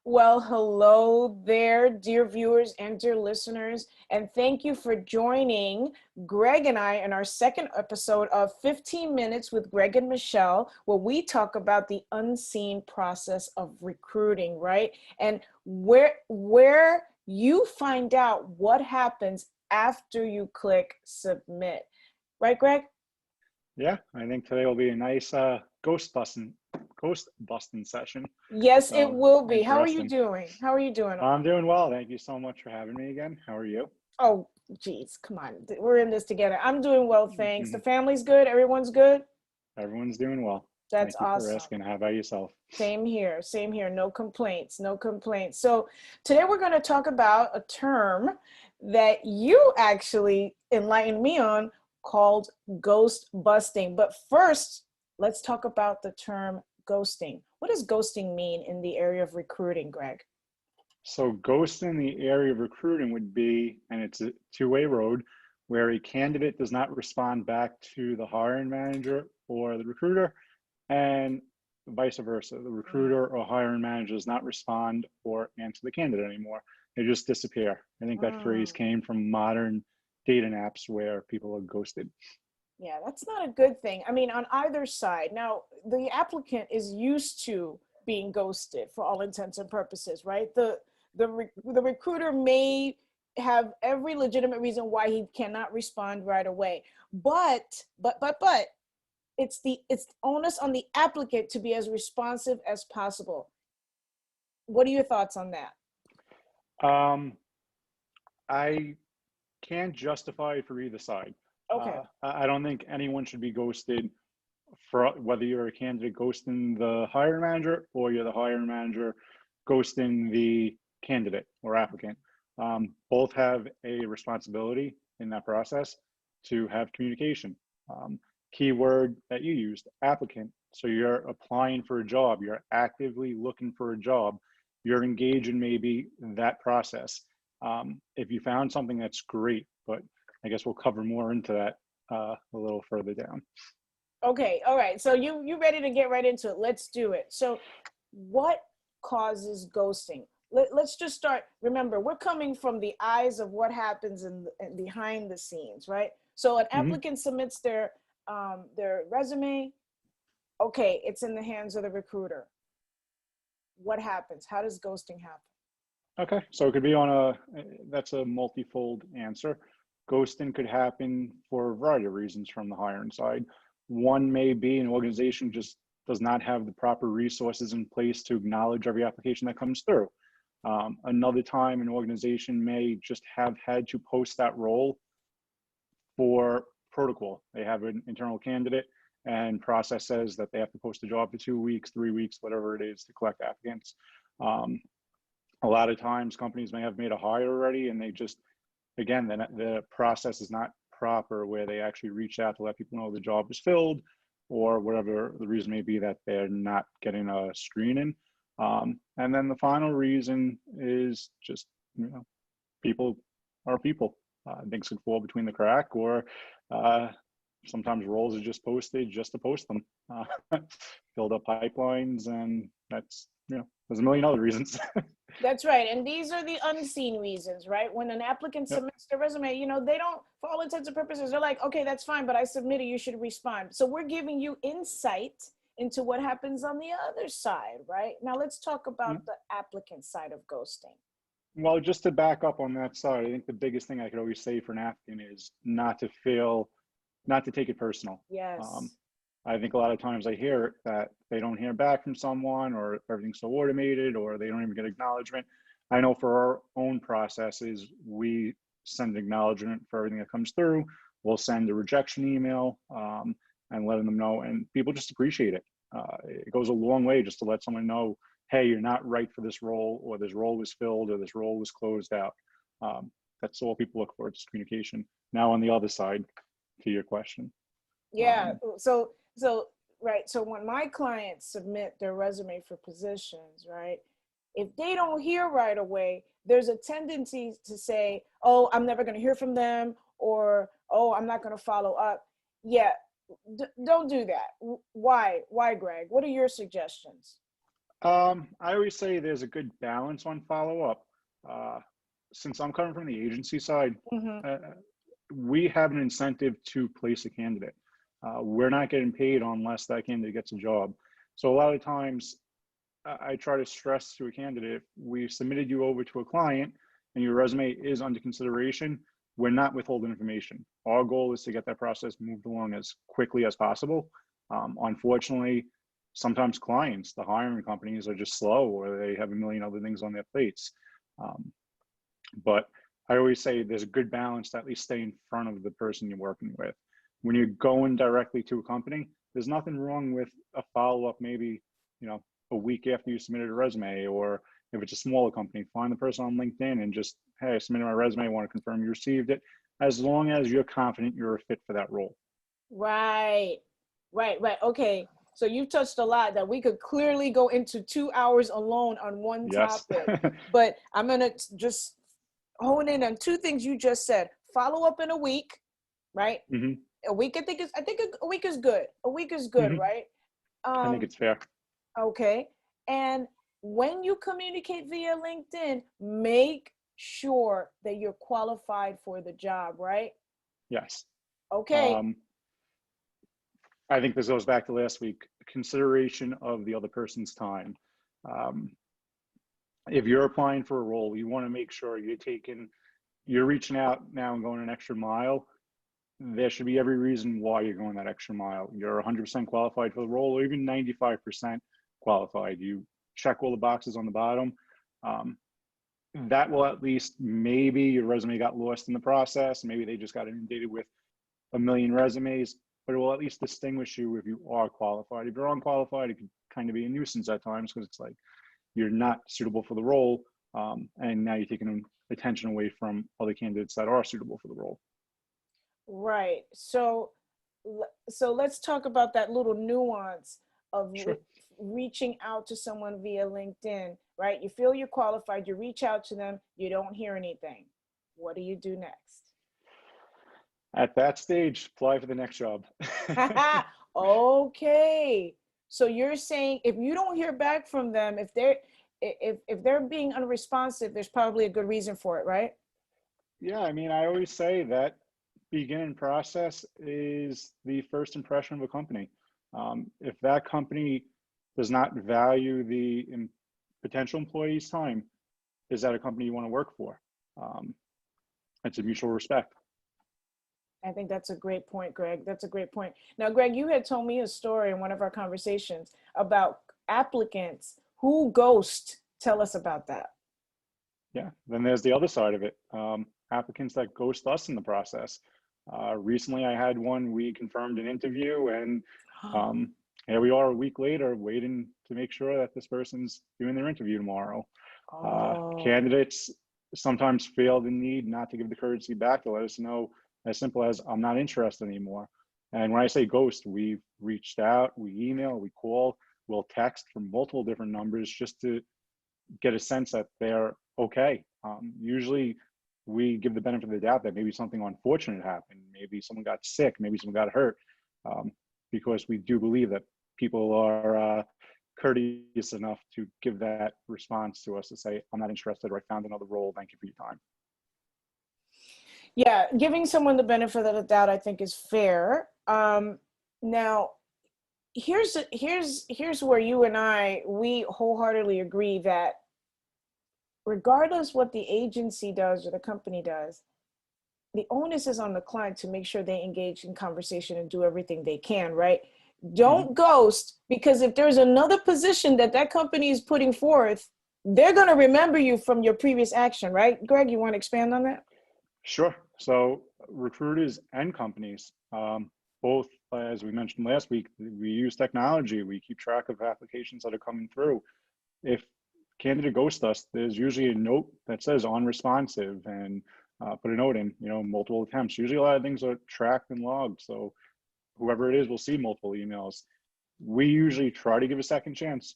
Well, hello there, dear viewers and dear listeners, and thank you for joining Greg and I in our second episode of 15 Minutes with Greg and Michele, where we talk about the unseen process of recruiting, right? And where you find out what happens after you click submit. Right, Greg? Yeah, I think today will be a nice ghost busting session. Yes, it So will be. How are you interesting. doing? How are you doing? I'm doing well. Thank you so much for having me again. How are you? Oh, geez, come on. We're in this together. I'm doing well, thanks. The Mhm. family's good. Everyone's good. Everyone's doing well. That's Thank you for awesome. asking. How about yourself? Same here. Same here. No complaints. No complaints. So today we're going to talk about a term that you actually enlightened me on called ghost busting. But first, let's talk about the term ghosting. What does ghosting mean in the area of recruiting, Greg? So ghost in the area of recruiting would be, and it's a two-way road, where a candidate does not respond back to the hiring manager or the recruiter, and vice versa. The recruiter or hiring manager does not respond or answer the candidate anymore. They just disappear. I think that phrase Mm. came from modern dating apps where people are ghosted. Yeah, that's not a good thing. I mean, on either side. Now, the applicant is used to being ghosted for all intents and purposes, right? The recruiter may have every legitimate reason why he cannot respond right away. But it's onus on the applicant to be as responsive as possible. What are your thoughts on that? Um, I can't justify it for either side. Okay. I don't think anyone should be ghosted for whether you're a candidate ghosting the hiring manager or you're the hiring manager ghosting the candidate or applicant. Both have a responsibility in that process to have communication. Keyword that you used, applicant. So you're applying for a job, you're actively looking for a job, you're engaged in maybe that process. If you found something, that's great, but I guess we'll cover more into that a little further down. Okay, all right. So you ready to get right into it? Let's do it. So what causes ghosting? Let's just start. Remember, we're coming from the eyes of what happens in behind the scenes, right? So an Mm-hmm. applicant submits their resume. Okay, it's in the hands of the recruiter. What happens? How does ghosting happen? Okay, so it could be on that's a multifold answer. Ghosting could happen for a variety of reasons from the hiring side. One may be an organization just does not have the proper resources in place to acknowledge every application that comes through. Another time, an organization may just have had to post that role for protocol. They have an internal candidate and process says that they have to post a job for 2 weeks, 3 weeks, whatever it is to collect applicants. A lot of times companies may have made a hire already and they just, again, the process is not proper where they actually reach out to let people know the job is filled or whatever the reason may be that they're not getting a screening. And then the final reason is just, people are people. Things could fall between the crack or sometimes roles are just posted just to post them. Build up pipelines and that's, there's a million other reasons. That's right. And these are the unseen reasons, right? When an applicant Yep. submits their resume, they don't, for all intents and purposes, they're like, okay, that's fine, but I submitted, you should respond. So we're giving you insight into what happens on the other side, right? Now let's talk about the applicant side of ghosting. Well, just to back up on that side, I think the biggest thing I could always say for an applicant is not to take it personal. Yes. I think a lot of times I hear that they don't hear back from someone or everything's so automated or they don't even get acknowledgement. I know for our own processes, we send acknowledgement for everything that comes through. We'll send a rejection email and letting them know, and people just appreciate it. It goes a long way just to let someone know, hey, you're not right for this role, or this role was filled, or this role was closed out. That's all people look for, just communication. Now on the other side, to your question. Yeah. So right. So when my clients submit their resume for positions, right, if they don't hear right away, there's a tendency to say, oh, I'm never going to hear from them, or, oh, I'm not going to follow up. Yeah. Don't do that. Why, Greg? What are your suggestions? I always say there's a good balance on follow-up. Uh, since I'm coming from the agency side, Hmm. uh, we have an incentive to place a candidate. We're not getting paid unless that candidate gets a job. So a lot of times I try to stress to a candidate, if we submitted you over to a client and your resume is under consideration, we're not withholding information. Our goal is to get that process moved along as quickly as possible. Unfortunately, sometimes clients, the hiring companies are just slow or they have a million other things on their plates. Um, but I always say there's a good balance to at least stay in front of the person you're working with. When you're going directly to a company, there's nothing wrong with a follow-up, maybe, you know, a week after you submitted a resume, or if it's a smaller company, find the person on LinkedIn and just, hey, I submitted my resume, I want to confirm you received it, as long as you're confident you're a fit for that role. Right, right. Okay. So you touched a lot that we could clearly go into 2 hours alone on one Yes. topic, but I'm gonna just hone in on two things you just said. Follow up in a week, right? Hmm. A week, I think a week is good. A week is good, Hmm. right? I think Um, it's fair. okay. And when you communicate via LinkedIn, make sure that you're qualified for the job, right? Yes. Okay. Um, I think this goes back to last week, consideration of the other person's time. Um, if you're applying for a role, you want to make sure you're reaching out now and going an extra mile. There should be every reason why you're going that extra mile. You're 100% qualified for the role, or even 95% qualified. You check all the boxes on the bottom. Um, that will at least, maybe your resume got lost in the process. Maybe they just got inundated with a million resumes, but it will at least distinguish you if you are qualified. If you're unqualified, it can kind of be a nuisance at times because it's like you're not suitable for the role, and now you're taking attention away from other candidates that are suitable for the role. Right. So let's talk about that little nuance of Sure. reaching out to someone via LinkedIn, right? You feel you're qualified, you reach out to them, you don't hear anything. What do you do next? At that stage, apply for the next job. Okay. So you're saying if you don't hear back from them, if they're being unresponsive, there's probably a good reason for it, right? Yeah, I mean, I always say that beginning process is the first impression of a company. If that company does not value the potential employee's time, is that a company you want to work for? Um, it's a mutual respect. I think that's a great point, Greg. That's a great point. Now, Greg, you had told me a story in one of our conversations about applicants who ghost. Tell us about that. Yeah, then there's the other side of it. Applicants that ghost us in the process. Recently, I had one, we confirmed an interview, and um, here we are a week later waiting to make sure that this person's doing their interview tomorrow. Oh, Candidates sometimes feel the need not to give the courtesy back to let us know, as simple as, I'm not interested anymore. And when I say ghost, we've reached out, we email, we call, we'll text from multiple different numbers just to get a sense that they're okay. Usually we give the benefit of the doubt that maybe something unfortunate happened, maybe someone got sick, maybe someone got hurt, because we do believe that people are courteous enough to give that response to us to say, I'm not interested, or I found another role, thank you for your time. yeah. Giving someone the benefit of the doubt, I think, is fair. Now, here's where you and we wholeheartedly agree that regardless what the agency does or the company does, the onus is on the client to make sure they engage in conversation and do everything they can, right? Mm-hmm. Don't ghost, because if there's another position that company is putting forth, they're going to remember you from your previous action, right? Greg, you want to expand on that? Sure. So recruiters and companies, both, as we mentioned last week, we use technology. We keep track of applications that are coming through. If candidate ghosts us, there's usually a note that says unresponsive, and put a note in, multiple attempts. Usually a lot of things are tracked and logged. So whoever it is will see multiple emails. We usually try to give a second chance,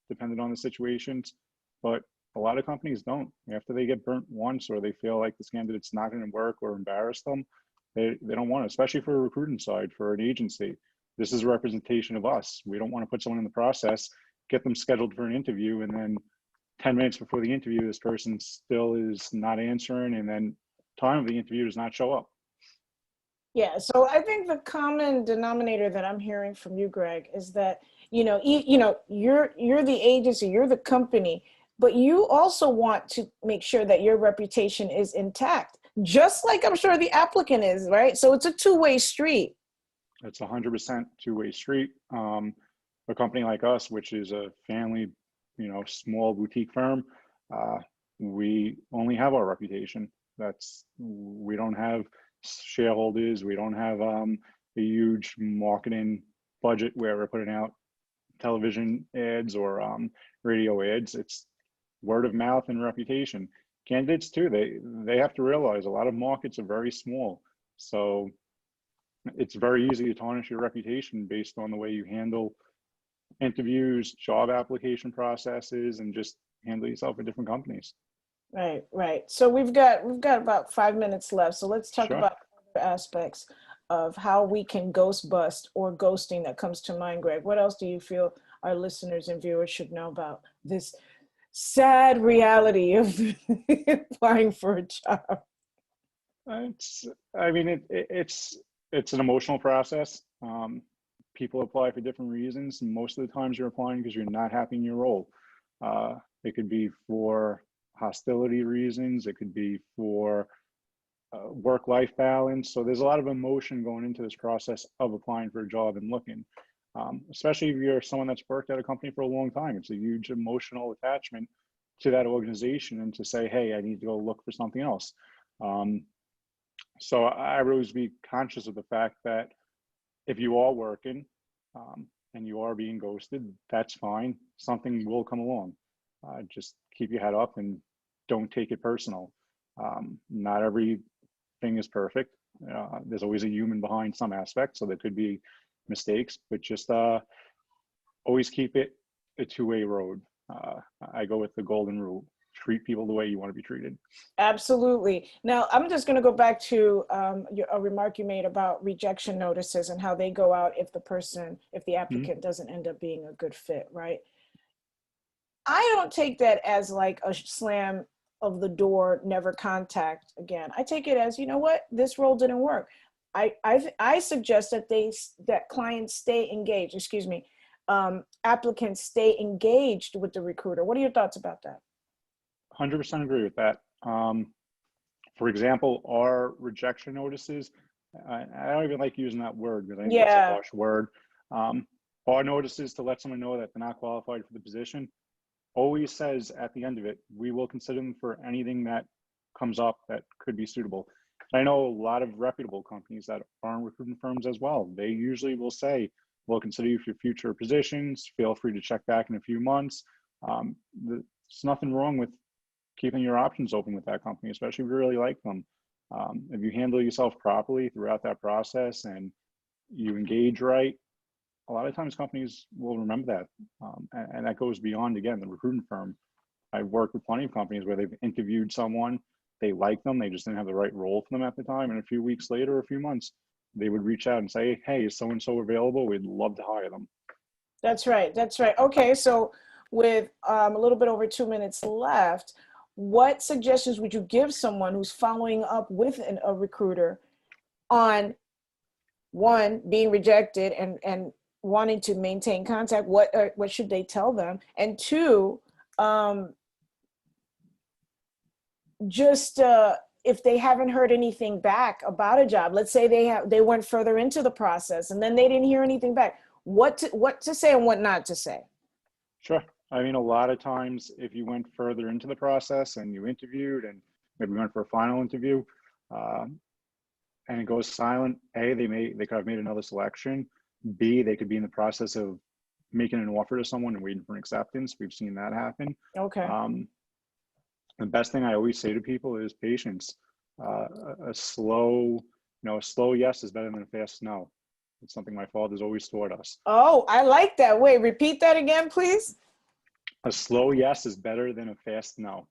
depending on the situations, but a lot of companies don't. After they get burnt once, or they feel like this candidate's not going to work or embarrass them, They don't want it, especially for a recruiting side, for an agency. This is a representation of us. We don't want to put someone in the process, get them scheduled for an interview, and then 10 minutes before the interview, this person still is not answering, and then time of the interview does not show up. Yeah, so I think the common denominator that I'm hearing from you, Greg, is that you're the agency, you're the company, but you also want to make sure that your reputation is intact, just like I'm sure the applicant is, right? So it's a two-way street. It's 100% two-way street. A company like us, which is a family, small boutique firm, we only have our reputation. We don't have shareholders. We don't have a huge marketing budget where we're putting out television ads or radio ads. It's word of mouth and reputation. Candidates too, they have to realize a lot of markets are very small. So it's very easy to tarnish your reputation based on the way you handle interviews, job application processes, and just handle yourself at different companies. Right. So we've got about 5 minutes left. So let's talk Sure. about other aspects of how we can ghost bust or ghosting that comes to mind, Greg. What else do you feel our listeners and viewers should know about this sad reality of applying for a job? It's an emotional process. People apply for different reasons. Most of the times you're applying because you're not happy in your role. It could be for hostility reasons. It could be for work-life balance. So there's a lot of emotion going into this process of applying for a job and looking, especially if you're someone that's worked at a company for a long time. It's a huge emotional attachment to that organization, and to say, hey, I need to go look for something else. So I would always be conscious of the fact that if you are working and you are being ghosted, that's fine. Something will come along. Just keep your head up and don't take it personal. Not everything is perfect. There's always a human behind some aspects, so there could be mistakes, but just always keep it a two-way road. I go with the golden rule: treat people the way you want to be treated. Absolutely. Now, I'm just going to go back to a remark you made about rejection notices and how they go out if the applicant doesn't end up being a good fit, right? I don't take that as like a slam of the door, never contact again. I take it as, you know what, this role didn't work. I suggest that clients stay engaged, applicants stay engaged with the recruiter. What are your thoughts about that? 100% agree with that. For example, our rejection notices, I don't even like using that word because I think it's a harsh word. Our notices to let someone know that they're not qualified for the position always says at the end of it, we will consider them for anything that comes up that could be suitable. I know a lot of reputable companies that aren't recruiting firms as well. They usually will say, we'll consider you for future positions. Feel free to check back in a few months. There's nothing wrong with keeping your options open with that company, especially if you really like them. If you handle yourself properly throughout that process and you engage right, a lot of times companies will remember that. And that goes beyond, again, the recruiting firm. I've worked with plenty of companies where they've interviewed someone, they like them, they just didn't have the right role for them at the time. And a few weeks later, a few months, they would reach out and say, hey, is so-and-so available? We'd love to hire them. That's right. Okay, so with a little bit over 2 minutes left, what suggestions would you give someone who's following up with a recruiter on, one, being rejected and wanting to maintain contact? What should they tell them? And two, if they haven't heard anything back about a job, let's say they went further into the process and then they didn't hear anything back, what to say and what not to say? Sure. I mean, a lot of times if you went further into the process and you interviewed and maybe went for a final interview and it goes silent, A, they could have made another selection. B, they could be in the process of making an offer to someone and waiting for an acceptance. We've seen that happen. Okay. The best thing I always say to people is patience. A slow yes is better than a fast no. It's something my father's always taught us. Oh, I like that. Wait, repeat that again, please. A slow yes is better than a fast no.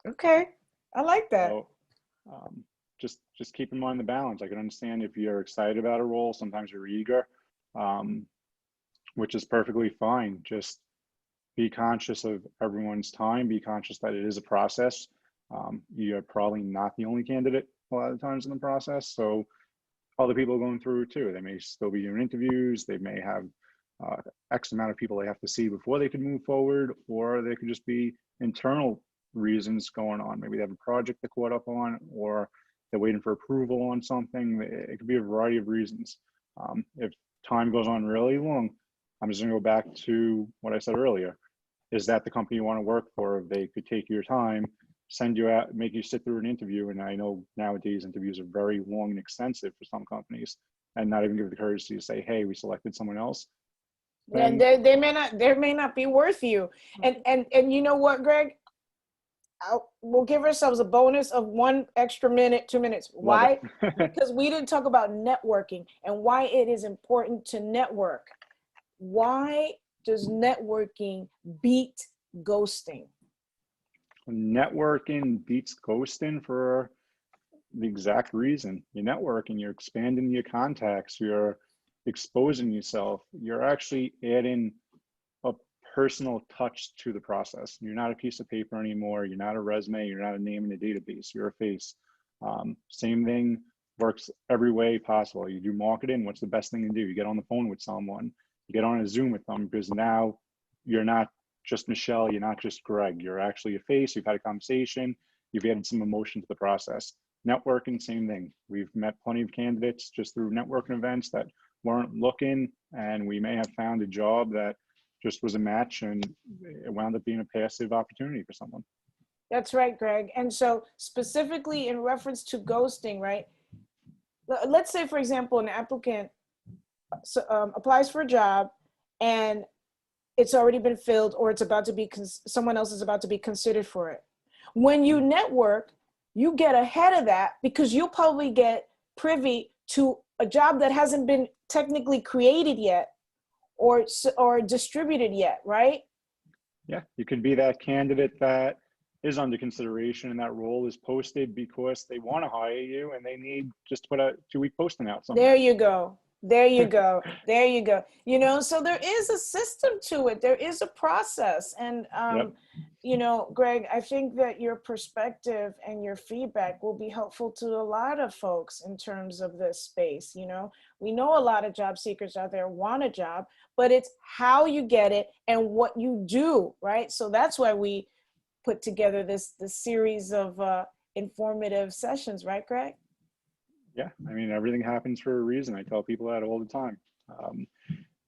Okay, I like that. So, just keep in mind the balance. I can understand if you're excited about a role, sometimes you're eager, which is perfectly fine. Just be conscious of everyone's time, be conscious that it is a process. You're probably not the only candidate a lot of times in the process. So other people are going through it too. They may still be doing interviews. They may have X amount of people they have to see before they can move forward, or they could just be internal reasons going on. Maybe they have a project they're caught up on, or they're waiting for approval on something. It could be a variety of reasons. If time goes on really long, I'm just gonna go back to what I said earlier. Is that the company you want to work for? If they could take your time, send you out, make you sit through an interview. And I know nowadays interviews are very long and extensive for some companies, and not even give the courtesy to say, hey, we selected someone else. And they may not be worth you. And you know what, Greg? We'll give ourselves a bonus of 1 extra minute, 2 minutes. Why? Because we didn't talk about networking and why it is important to network. Why does networking beat ghosting? Networking beats ghosting for the exact reason. You're networking, you're expanding your contacts, you're exposing yourself, you're actually adding a personal touch to the process. You're not a piece of paper anymore. You're not a resume. You're not a name in a database. You're a face. Same thing works every way possible. You do marketing. What's the best thing to do? You get on the phone with someone. You get on a Zoom with them, because now you're not just Michelle. You're not just Greg. You're actually a face. You've had a conversation. You've added some emotion to the process. Networking, same thing. We've met plenty of candidates just through networking events that weren't looking, and we may have found a job that just was a match, and it wound up being a passive opportunity for someone. That's right, Greg. And so specifically in reference to ghosting, right? Let's say, for example, an applicant applies for a job and it's already been filled, or it's about to be, someone else is about to be considered for it. When you network, you get ahead of that, because you'll probably get privy to a job that hasn't been technically created yet or distributed yet, right? Yeah, you could be that candidate that is under consideration, and that role is posted because they want to hire you and they need just to put a 2-week posting out somewhere. There you go. There you go. There you go. You know, so there is a system to it. There is a process. And, Yep. you know, Greg, I think that your perspective and your feedback will be helpful to a lot of folks in terms of this space. You know, we know a lot of job seekers out there want a job, but it's how you get it and what you do, right? So that's why we put together this series of informative sessions, right, Greg? Yeah, I mean, everything happens for a reason. I tell people that all the time.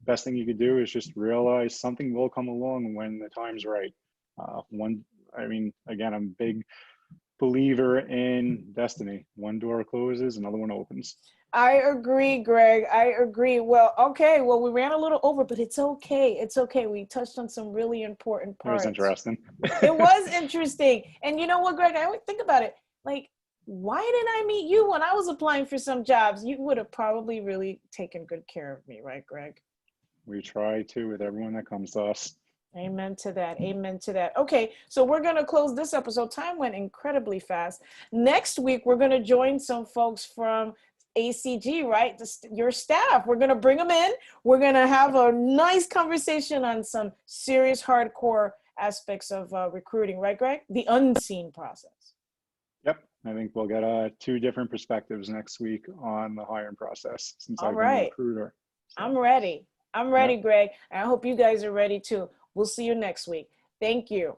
Best thing you could do is just realize something will come along when the time's right. I mean, again, I'm a big believer in destiny. One door closes, another one opens. I agree, Greg. I agree. Well, okay. Well, we ran a little over, but it's okay. It's okay. We touched on some really important parts. It was interesting. It was interesting. And you know what, Greg? I always think about it. Like, why didn't I meet you when I was applying for some jobs? You would have probably really taken good care of me, right, Greg? We try to with everyone that comes to us. Amen to that. Amen to that. Okay, so we're going to close this episode. Time went incredibly fast. Next week, we're going to join some folks from ACG, right? Your staff. We're going to bring them in. We're going to have a nice conversation on some serious, hardcore aspects of recruiting, right, Greg? The unseen process. Yep. I think we'll get 2 different perspectives next week on the hiring process, since I've been a recruiter. So. I'm ready. I'm ready, Greg. I hope you guys are ready too. We'll see you next week. Thank you.